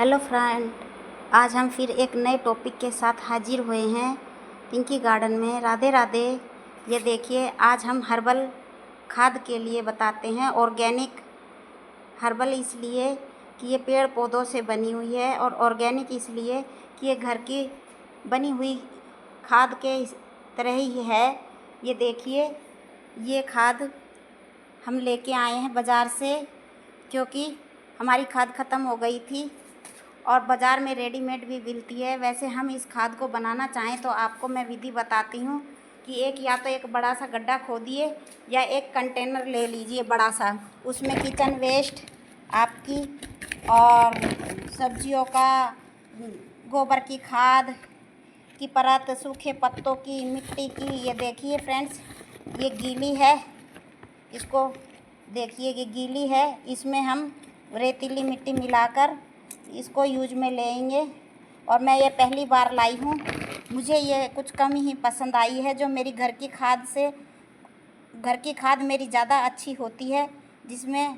Hello friend, आज हम फिर एक नए टॉपिक के साथ हाजिर हुए हैं पिंकी गार्डन में। राधे राधे। ये देखिए, आज हम हर्बल खाद के लिए बताते हैं। ऑर्गेनिक हर्बल इसलिए कि ये पेड़ पौधों से बनी हुई है, और ऑर्गेनिक इसलिए कि ये घर की बनी हुई खाद के तरह ही है। ये देखिए, ये खाद हम लेके आए हैं बाज़ार से, क्योंकि हमारी खाद ख़त्म हो गई थी और बाज़ार में रेडीमेड भी मिलती है। वैसे हम इस खाद को बनाना चाहें तो आपको मैं विधि बताती हूँ कि या तो एक बड़ा सा गड्ढा खोदिए या एक कंटेनर ले लीजिए बड़ा सा। उसमें किचन वेस्ट आपकी और सब्जियों का गोबर की खाद की परत, सूखे पत्तों की, मिट्टी की। ये देखिए फ्रेंड्स, ये गीली है, इसको देखिए, ये गीली है। इसमें हम रेतीली मिट्टी मिलाकर इसको यूज में लेंगे। और मैं ये पहली बार लाई हूँ, मुझे ये कुछ कम ही पसंद आई है। जो मेरी घर की खाद मेरी ज़्यादा अच्छी होती है, जिसमें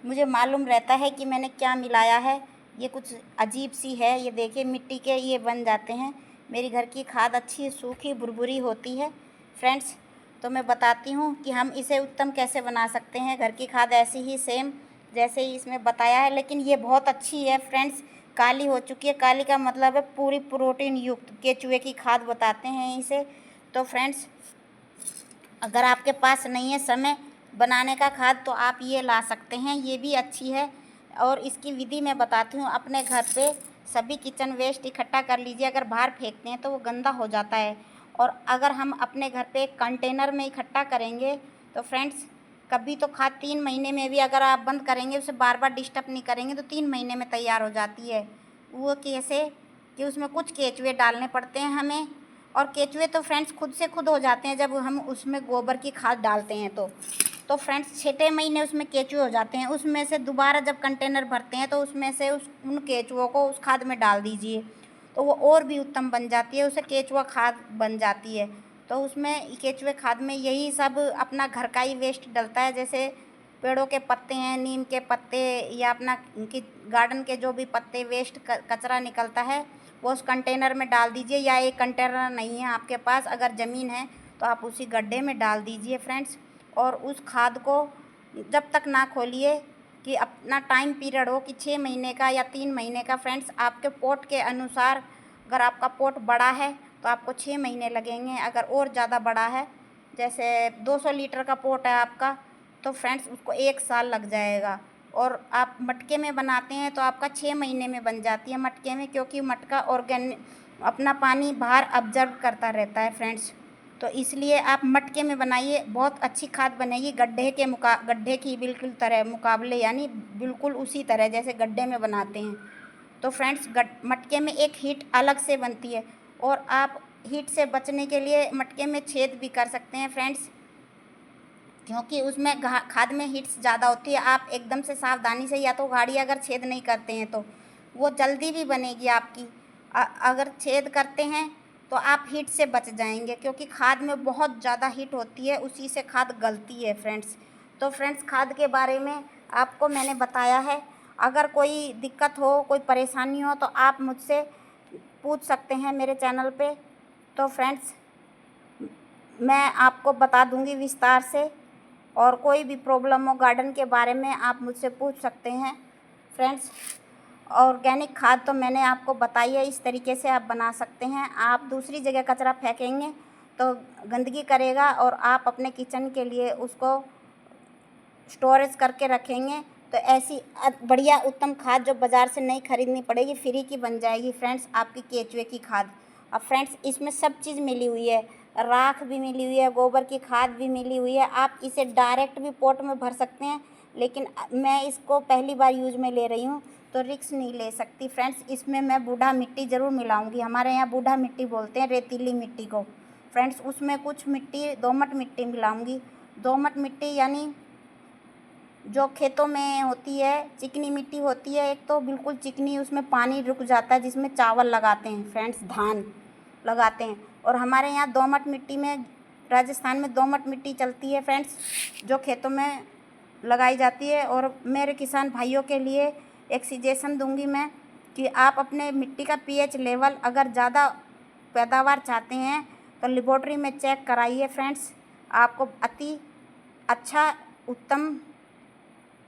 मुझे मालूम रहता है कि मैंने क्या मिलाया है। ये कुछ अजीब सी है। ये देखिए, मिट्टी के ये बन जाते हैं। मेरी घर की खाद अच्छी सूखी बुरबुरी होती है फ्रेंड्स। तो मैं बताती हूँ कि हम इसे उत्तम कैसे बना सकते हैं। घर की खाद ऐसी ही सेम जैसे ही इसमें बताया है, लेकिन ये बहुत अच्छी है फ्रेंड्स। काली हो चुकी है। काली का मतलब है पूरी प्रोटीन युक्त केचुए की खाद बताते हैं इसे। तो फ्रेंड्स, अगर आपके पास नहीं है समय बनाने का खाद तो आप ये ला सकते हैं, ये भी अच्छी है। और इसकी विधि मैं बताती हूँ। अपने घर पे सभी किचन वेस्ट इकट्ठा कर लीजिए। अगर बाहर फेंकते हैं तो वो गंदा हो जाता है, और अगर हम अपने घर पे एक कंटेनर में इकट्ठा करेंगे तो फ्रेंड्स, कभी तो खाद 3 महीने में भी अगर आप बंद करेंगे, उसे बार बार डिस्टर्ब नहीं करेंगे, तो 3 महीने में तैयार हो जाती है। वो कैसे कि उसमें कुछ केचुए डालने पड़ते हैं हमें, और केचुए तो फ्रेंड्स खुद से खुद हो जाते हैं जब हम उसमें गोबर की खाद डालते हैं। तो फ्रेंड्स 6 महीने उसमें केचुए हो जाते हैं। उसमें से दोबारा जब कंटेनर भरते हैं तो उसमें से उन केचुओं को उस खाद में डाल दीजिए, तो वो और भी उत्तम बन जाती है। उसे केचुआ खाद बन जाती है। तो उसमें केचुए खाद में यही सब अपना घर का ही वेस्ट डलता है। जैसे पेड़ों के पत्ते हैं, नीम के पत्ते, या अपना गार्डन के जो भी पत्ते वेस्ट कचरा निकलता है, वो उस कंटेनर में डाल दीजिए। या एक कंटेनर नहीं है आपके पास, अगर ज़मीन है तो आप उसी गड्ढे में डाल दीजिए फ्रेंड्स। और उस खाद को जब तक ना खोलिए कि अपना टाइम पीरियड हो कि 6 महीने का या 3 महीने का। फ्रेंड्स, आपके पोट के अनुसार, अगर आपका पोट बड़ा है तो आपको 6 महीने लगेंगे। अगर और ज़्यादा बड़ा है, जैसे 200 लीटर का पोट है आपका, तो फ्रेंड्स उसको 1 साल लग जाएगा। और आप मटके में बनाते हैं तो आपका 6 महीने में बन जाती है मटके में, क्योंकि मटका अपना पानी बाहर ऑब्जर्व करता रहता है फ्रेंड्स। तो इसलिए आप मटके में बनाइए, बहुत अच्छी खाद बनेगी। गड्ढे की बिल्कुल तरह मुकाबले, यानी बिल्कुल उसी तरह जैसे गड्ढे में बनाते हैं। तो फ्रेंड्स, मटके में एक हीट अलग से बनती है, और आप हीट से बचने के लिए मटके में छेद भी कर सकते हैं फ्रेंड्स, क्योंकि उसमें खाद में हीट्स ज़्यादा होती है। आप एकदम से सावधानी से, या तो गाड़ी अगर छेद नहीं करते हैं तो वो जल्दी भी बनेगी आपकी। अगर छेद करते हैं तो आप हीट से बच जाएंगे, क्योंकि खाद में बहुत ज़्यादा हीट होती है, उसी से खाद गलती है फ्रेंड्स। तो फ्रेंड्स, खाद के बारे में आपको मैंने बताया है। अगर कोई दिक्कत हो, कोई परेशानी हो, तो आप मुझसे पूछ सकते हैं मेरे चैनल पे। तो फ्रेंड्स, मैं आपको बता दूंगी विस्तार से। और कोई भी प्रॉब्लम हो गार्डन के बारे में, आप मुझसे पूछ सकते हैं फ्रेंड्स। ऑर्गेनिक खाद तो मैंने आपको बताई है, इस तरीके से आप बना सकते हैं। आप दूसरी जगह कचरा फेंकेंगे तो गंदगी करेगा, और आप अपने किचन के लिए उसको स्टोरेज करके रखेंगे तो ऐसी बढ़िया उत्तम खाद जो बाज़ार से नहीं खरीदनी पड़ेगी, फ्री की बन जाएगी फ्रेंड्स, आपकी केचुए की खाद। अब फ्रेंड्स, इसमें सब चीज़ मिली हुई है, राख भी मिली हुई है, गोबर की खाद भी मिली हुई है। आप इसे डायरेक्ट भी पॉट में भर सकते हैं, लेकिन मैं इसको पहली बार यूज में ले रही हूँ तो रिस्क नहीं ले सकती फ्रेंड्स। इसमें मैं बूढ़ा मिट्टी ज़रूर मिलाऊंगी। हमारे यहाँ बूढ़ा मिट्टी बोलते हैं रेतीली मिट्टी को फ्रेंड्स। उसमें कुछ मिट्टी, दोमट मिट्टी मिलाऊंगी। दोमट मिट्टी यानी जो खेतों में होती है, चिकनी मिट्टी होती है एक, तो बिल्कुल चिकनी, उसमें पानी रुक जाता है, जिसमें चावल लगाते हैं फ्रेंड्स, धान लगाते हैं। और हमारे यहाँ दोमट मिट्टी में, राजस्थान में दोमट मिट्टी चलती है फ्रेंड्स, जो खेतों में लगाई जाती है। और मेरे किसान भाइयों के लिए एक सजेशन दूंगी मैं कि आप अपने मिट्टी का पीएच लेवल अगर ज़्यादा पैदावार चाहते हैं तो लेबोरेटरी में चेक कराइए फ्रेंड्स। आपको अति अच्छा उत्तम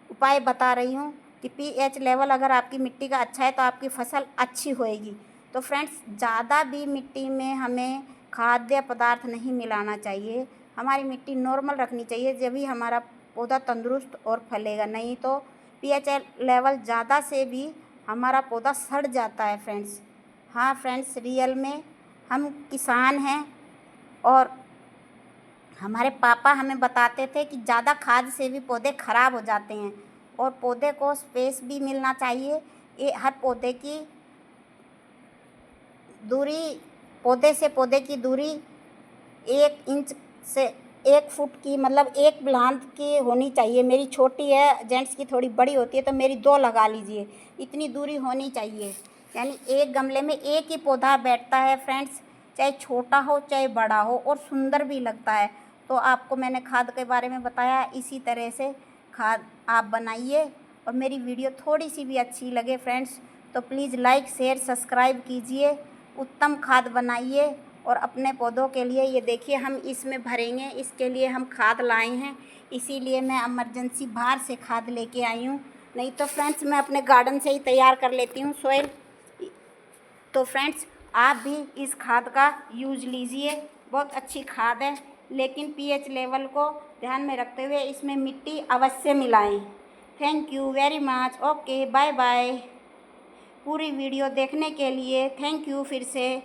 उपाय बता रही हूँ कि पीएच लेवल अगर आपकी मिट्टी का अच्छा है तो आपकी फसल अच्छी होएगी। तो फ्रेंड्स, ज़्यादा भी मिट्टी में हमें खाद्य पदार्थ नहीं मिलाना चाहिए। हमारी मिट्टी नॉर्मल रखनी चाहिए, जब भी हमारा पौधा तंदुरुस्त और फलेगा। नहीं तो पीएच लेवल ज़्यादा से भी हमारा पौधा सड़ जाता है फ्रेंड्स। हाँ फ्रेंड्स, रियल में हम किसान हैं और हमारे पापा हमें बताते थे कि ज़्यादा खाद से भी पौधे ख़राब हो जाते हैं और पौधे को स्पेस भी मिलना चाहिए। ये हर पौधे की दूरी, पौधे से पौधे की दूरी 1 इंच से 1 फुट की, मतलब 1 लांत की होनी चाहिए। मेरी छोटी है, जेंट्स की थोड़ी बड़ी होती है, तो मेरी 2 लगा लीजिए। इतनी दूरी होनी चाहिए, यानी एक गमले में एक ही पौधा बैठता है फ्रेंड्स, चाहे छोटा हो चाहे बड़ा हो, और सुंदर भी लगता है। तो आपको मैंने खाद के बारे में बताया, इसी तरह से खाद आप बनाइए। और मेरी वीडियो थोड़ी सी भी अच्छी लगे फ्रेंड्स तो प्लीज़ लाइक शेयर सब्सक्राइब कीजिए। उत्तम खाद बनाइए और अपने पौधों के लिए, ये देखिए हम इसमें भरेंगे, इसके लिए हम खाद लाए हैं, इसीलिए मैं इमरजेंसी बाहर से खाद लेके आई हूँ। नहीं तो फ्रेंड्स मैं अपने गार्डन से ही तैयार कर लेती हूँ सोइल। तो फ्रेंड्स, आप भी इस खाद का यूज लीजिए, बहुत अच्छी खाद है, लेकिन पीएच लेवल को ध्यान में रखते हुए इसमें मिट्टी अवश्य मिलाएं। Thank you very much. Okay, bye bye. पूरी वीडियो देखने के लिए थैंक यू फिर से।